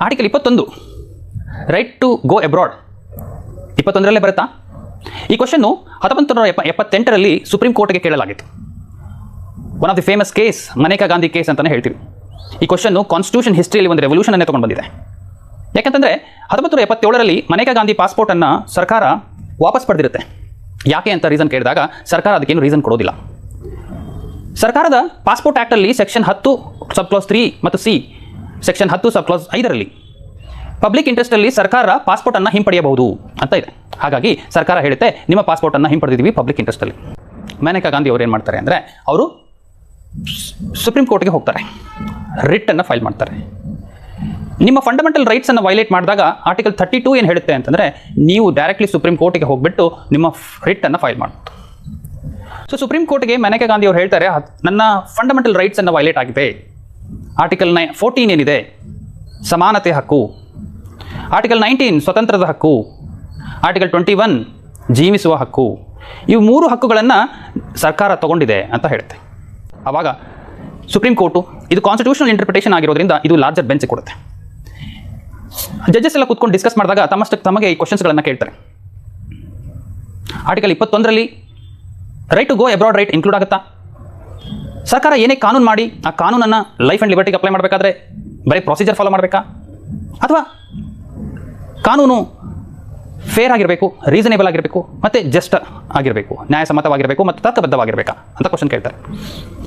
Article 21 right to go abroad 21ರಲ್ಲೇ ಬರುತ್ತಾ? ಈ ಕ್ವಶನ್ನು 1978ರಲ್ಲಿ ಸುಪ್ರೀಂ ಕೋರ್ಟ್ಗೆ ಕೇಳಲಾಗಿತ್ತು. One of the famous case Maneka Gandhi case ಅಂತಲೇ ಹೇಳ್ತೀವಿ. ಈ ಕ್ವಶನ್ನು ಕಾನ್ಸ್ಟಿಟ್ಯೂಷನ್ ಹಿಸ್ಟ್ರಿಯಲ್ಲಿ ಒಂದು ರೆವಲ್ಯೂಷನ್ ಅನ್ನೇ ತೊಗೊಂಡು ಬಂದಿದೆ. ಯಾಕಂತಂದರೆ 1977ರಲ್ಲಿ ಮನೇಕಾ ಗಾಂಧಿ ಪಾಸ್ಪೋರ್ಟನ್ನು ಸರ್ಕಾರ ವಾಪಸ್ ಪಡೆದಿರುತ್ತೆ. ಯಾಕೆ ಅಂತ ರೀಸನ್ ಕೇಳಿದಾಗ ಸರ್ಕಾರ ಅದಕ್ಕೇನು ರೀಸನ್ ಕೊಡೋದಿಲ್ಲ. ಸರ್ಕಾರದ ಪಾಸ್ಪೋರ್ಟ್ ಆ್ಯಕ್ಟಲ್ಲಿ ಸೆಕ್ಷನ್ 10 ಸಬ್ ಕ್ಲಾಸ್ 3 ಮತ್ತು ಸಿ, ಸೆಕ್ಷನ್ 10 ಸಬ್ ಕ್ಲಾಸ್ 5ರಲ್ಲಿ ಪಬ್ಲಿಕ್ ಇಂಟ್ರೆಸ್ಟಲ್ಲಿ ಸರ್ಕಾರ ಪಾಸ್ಪೋರ್ಟನ್ನು ಹಿಂಪಡೆಯಬಹುದು ಅಂತ ಇದೆ. ಹಾಗಾಗಿ ಸರ್ಕಾರ ಹೇಳುತ್ತೆ ನಿಮ್ಮ ಪಾಸ್ಪೋರ್ಟನ್ನು ಹಿಂಪಡೆದಿದ್ದೀವಿ ಪಬ್ಲಿಕ್ ಇಂಟ್ರೆಸ್ಟಲ್ಲಿ. ಮೇನಕಾ ಗಾಂಧಿ ಅವರು ಏನು ಮಾಡ್ತಾರೆ ಅಂದರೆ ಅವರು ಸುಪ್ರೀಂ ಕೋರ್ಟ್ಗೆ ಹೋಗ್ತಾರೆ, ರಿಟ್ಟನ್ನು ಫೈಲ್ ಮಾಡ್ತಾರೆ. ನಿಮ್ಮ ಫಂಡಮೆಂಟಲ್ ರೈಟ್ಸನ್ನು ವೈಲೇಟ್ ಮಾಡಿದಾಗ ಆರ್ಟಿಕಲ್ 32 ಏನು ಹೇಳುತ್ತೆ ಅಂತಂದರೆ ನೀವು ಡೈರೆಕ್ಟ್ಲಿ ಸುಪ್ರೀಂ ಕೋರ್ಟ್ಗೆ ಹೋಗಿಬಿಟ್ಟು ನಿಮ್ಮ ರಿಟ್ಟನ್ನು ಫೈಲ್ ಮಾಡ್ಬೋದು. ಸೊ ಸುಪ್ರೀಂ ಕೋರ್ಟ್ಗೆ ಮೇನಕಾ ಗಾಂಧಿ ಅವರು ಹೇಳ್ತಾರೆ ನನ್ನ ಫಂಡಮೆಂಟಲ್ ರೈಟ್ಸನ್ನು ವೈಲೇಟ್ ಆಗಿದೆ. ಆರ್ಟಿಕಲ್ 14 ಏನಿದೆ ಸಮಾನತೆ ಹಕ್ಕು, ಆರ್ಟಿಕಲ್ 19 ಸ್ವತಂತ್ರದ ಹಕ್ಕು, ಆರ್ಟಿಕಲ್ 21 ಜೀವಿಸುವ ಹಕ್ಕು, ಇವು 3 ಹಕ್ಕುಗಳನ್ನು ಸರ್ಕಾರ ತಗೊಂಡಿದೆ ಅಂತ ಹೇಳುತ್ತೆ. ಆವಾಗ ಸುಪ್ರೀಂ ಕೋರ್ಟು ಇದು ಕಾನ್ಸ್ಟಿಟ್ಯೂಷನಲ್ ಇಂಟರ್ಪ್ರಿಟೇಷನ್ ಆಗಿರೋದ್ರಿಂದ ಇದು ಲಾರ್ಜರ್ ಬೆಂಚ್ ಕೊಡುತ್ತೆ. ಜಡ್ಜಸ್ ಎಲ್ಲ ಕೂತ್ಕೊಂಡು ಡಿಸ್ಕಸ್ ಮಾಡಿದಾಗ ತಮಗೆ ಈ ಕ್ವಶನ್ಸ್ಗಳನ್ನು ಕೇಳ್ತಾರೆ. ಆರ್ಟಿಕಲ್ 21ರಲ್ಲಿ right to go abroad right include ಆಗುತ್ತಾ? ಸರ್ಕಾರ ಏನೇ ಕಾನೂನು ಮಾಡಿ ಆ ಕಾನೂನನ್ನು ಲೈಫ್ ಆ್ಯಂಡ್ ಲಿಬರ್ಟಿಗೆ ಅಪ್ಲೈ ಮಾಡಬೇಕಾದ್ರೆ ಬರೀ ಪ್ರೊಸೀಜರ್ ಫಾಲೋ ಮಾಡಬೇಕಾ, ಅಥವಾ ಕಾನೂನು ಫೇರ್ ಆಗಿರಬೇಕು, ರೀಸನೇಬಲ್ ಆಗಿರಬೇಕು ಮತ್ತು ಜಸ್ಟ್ ಆಗಿರಬೇಕು, ನ್ಯಾಯಸಮ್ಮತವಾಗಿರಬೇಕು ಮತ್ತು ತರ್ಕಬದ್ಧವಾಗಿರಬೇಕಾ ಅಂತ ಕ್ವಶನ್ ಕೇಳ್ತಾರೆ.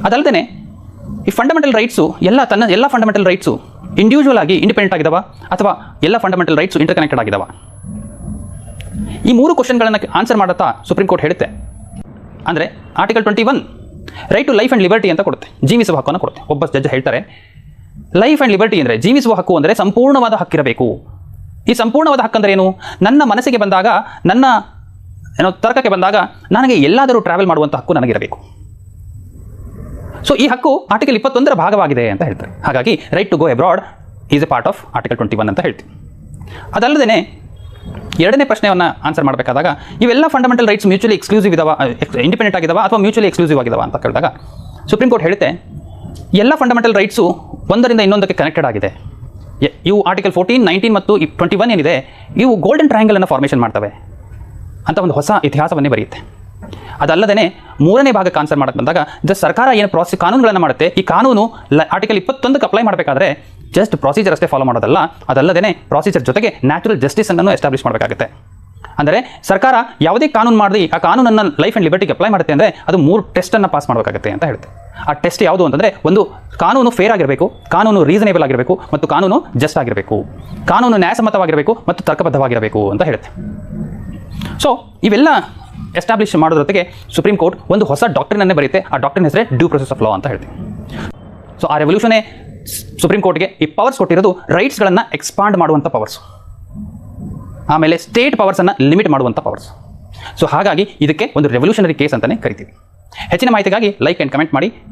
ಅದಲ್ಲದೆ ಈ ಫಂಡಮೆಂಟಲ್ ರೈಟ್ಸು ಎಲ್ಲ ಫಂಡಮೆಂಟಲ್ ರೈಟ್ಸು ಇಂಡಿವಿಜುವಲ್ ಆಗಿ ಇಂಡಿಪೆಂಡೆಂಟ್ ಆಗಿದಾವ ಅಥವಾ ಎಲ್ಲ ಫಂಡಮೆಂಟಲ್ ರೈಟ್ಸು ಇಂಟರ್ಕನೆಕ್ಟೆಡ್ ಆಗಿದಾವ? ಈ 3 ಕ್ವಶನ್ಗಳನ್ನು ಆನ್ಸರ್ ಮಾಡುತ್ತಾ ಸುಪ್ರೀಂ ಕೋರ್ಟ್ ಹೇಳುತ್ತೆ. ಅಂದರೆ article 21 right to life and liberty ಅಂತ ಕೊಡುತ್ತೆ, ಜೀವಿಸುವ ಹಕ್ಕನ್ನು ಕೊಡುತ್ತೆ. ಒಬ್ಬ ಜಡ್ಜ್ ಹೇಳ್ತಾರೆ ಲೈಫ್ ಆ್ಯಂಡ್ ಲಿಬರ್ಟಿ ಅಂದರೆ ಜೀವಿಸುವ ಹಕ್ಕು ಅಂದರೆ ಸಂಪೂರ್ಣವಾದ ಹಕ್ಕಿರಬೇಕು. ಈ ಸಂಪೂರ್ಣವಾದ ಹಕ್ಕಂದರೆ ಏನು? ನನ್ನ ಮನಸ್ಸಿಗೆ ಬಂದಾಗ, ನನ್ನ ತರ್ಕಕ್ಕೆ ಬಂದಾಗ ನನಗೆ ಎಲ್ಲಾದರೂ ಟ್ರಾವೆಲ್ ಮಾಡುವಂಥ ಹಕ್ಕು ನನಗಿರಬೇಕು. ಸೊ ಈ ಹಕ್ಕು ಆರ್ಟಿಕಲ್ 21ರ ಭಾಗವಾಗಿದೆ ಅಂತ ಹೇಳ್ತಾರೆ. ಹಾಗಾಗಿ right to go abroad is a part of article 21 ಅಂತ ಹೇಳ್ತೀವಿ. ಅದಲ್ಲದೆ ಎರಡನೇ ಪ್ರಶ್ನೆಯನ್ನು ಆನ್ಸರ್ ಮಾಡಬೇಕಾದಾಗ ಇವೆಲ್ಲ ಫಂಡಮೆಂಟಲ್ ರೈಟ್ಸ್ ಮ್ಯೂಚುವಲಿ ಎಕ್ಸ್ಕ್ಲೂಸಿವ್ ಇದಾವ, ಇಂಡಿಪೆಂಡೆಂಟ್ ಆಗಿದಾವ ಅಥವಾ ಮ್ಯೂಚುವಲಿ ಎಕ್ಸ್ಕ್ಲೂಸಿವ್ ಆಗಿದಾವ ಅಂತ ಕೇಳಿದಾಗ ಸುಪ್ರೀಂ ಕೋರ್ಟ್ ಹೇಳುತ್ತೆ ಎಲ್ಲ ಫಂಡಮೆಂಟಲ್ ರೈಟ್ಸು ಒಂದರಿಂದ ಇನ್ನೊಂದಕ್ಕೆ ಕನೆಕ್ಟೆಡ್ ಆಗಿದೆ. ಇವು ಆರ್ಟಿಕಲ್ 14, 19 ಮತ್ತು 21 ಏನಿದೆ ಇವು ಗೋಲ್ಡನ್ ಟ್ರಯಾಂಗಲನ್ನು ಫಾರ್ಮೇಷನ್ ಮಾಡ್ತವೆ ಅಂತ ಒಂದು ಹೊಸ ಇತಿಹಾಸವನ್ನೇ ಬರೆಯುತ್ತೆ. ಅದಲ್ಲದೆ ಮೂರನೇ ಭಾಗಕ್ಕೆ ಆನ್ಸರ್ ಮಾಡಕ್ಕೆ ಬಂದಾಗ ಸರ್ಕಾರ ಏನು ಕಾನೂನುಗಳನ್ನು ಮಾಡುತ್ತೆ, ಈ ಕಾನೂನು ಆರ್ಟಿಕಲ್ 21ಕ್ಕೆ ಅಪ್ಲೈ ಮಾಡಬೇಕಾದ್ರೆ ಜಸ್ಟ್ ಪ್ರೊಸೀಜರ್ ಅಷ್ಟೇ ಫಾಲೋ ಮಾಡೋದಲ್ಲ, ಅದಲ್ಲದೆ ಪ್ರೊಸೀಜರ್ ಜೊತೆಗೆ ನ್ಯಾಚುರಲ್ ಜಸ್ಟಿಸನ್ನು ಎಸ್ಟಾಬ್ಲಿಷ್ ಮಾಡಬೇಕಾಗುತ್ತೆ. ಅಂದರೆ ಸರ್ಕಾರ ಯಾವುದೇ ಕಾನೂನು ಮಾಡಿ ಆ ಕಾನೂನನ್ನು ಲೈಫ್ ಆ್ಯಂಡ್ ಲಿಬರ್ಟಿಗೆ ಅಪ್ಲೈ ಮಾಡುತ್ತೆ ಅಂದರೆ ಅದು 3 ಟೆಸ್ಟನ್ನು ಪಾಸ್ ಮಾಡಬೇಕಾಗುತ್ತೆ ಅಂತ ಹೇಳುತ್ತೆ. ಆ ಟೆಸ್ಟ್ ಯಾವುದು ಅಂತಂದರೆ ಒಂದು ಕಾನೂನು ಫೇರ್ ಆಗಿರಬೇಕು, ಕಾನೂನು ರೀಸನೇಬಲ್ ಆಗಿರಬೇಕು ಮತ್ತು ಕಾನೂನು ಜಸ್ಟ್ ಆಗಿರಬೇಕು, ಕಾನೂನು ನ್ಯಾಯಸಮ್ಮತವಾಗಿರಬೇಕು ಮತ್ತು ತರ್ಕಬದ್ಧವಾಗಿರಬೇಕು ಅಂತ ಹೇಳುತ್ತೆ. ಸೊ ಇವೆಲ್ಲ ಎಸ್ಟಾಬ್ಲಿಷ್ ಮಾಡೋದ್ರ ಜೊತೆಗೆ ಸುಪ್ರೀಂ ಕೋರ್ಟ್ ಒಂದು ಹೊಸ ಡಾಕ್ಟ್ರಿನನ್ನೇ ಬರೆಯುತ್ತೆ. ಆ ಡಾಕ್ಟ್ರಿನ್ ಹೆಸರೇ ಡ್ಯೂ ಪ್ರೊಸೆಸ್ ಆಫ್ ಲಾ ಅಂತ ಹೇಳ್ತೀವಿ. ಸೊ ಆ ರೆವಲ್ಯೂಷನೇ ಸುಪ್ರೀಂ ಕೋರ್ಟ್ಗೆ ಈ ಪವರ್ಸ್ ಕೊಟ್ಟಿರೋದು ರೈಟ್ಸ್ಗಳನ್ನು ಎಕ್ಸ್ಪಾಂಡ್ ಮಾಡುವಂಥ ಪವರ್ಸ್, ಆಮೇಲೆ ಸ್ಟೇಟ್ ಪವರ್ಸನ್ನು ಲಿಮಿಟ್ ಮಾಡುವಂಥ ಪವರ್ಸ್. ಸೊ ಹಾಗಾಗಿ ಇದಕ್ಕೆ ಒಂದು ರೆವಲ್ಯೂಷನರಿ ಕೇಸ್ ಅಂತಲೇ ಕರಿತೀವಿ. ಹೆಚ್ಚಿನ ಮಾಹಿತಿಗಾಗಿ ಲೈಕ್ ಆ್ಯಂಡ್ ಕಮೆಂಟ್ ಮಾಡಿ.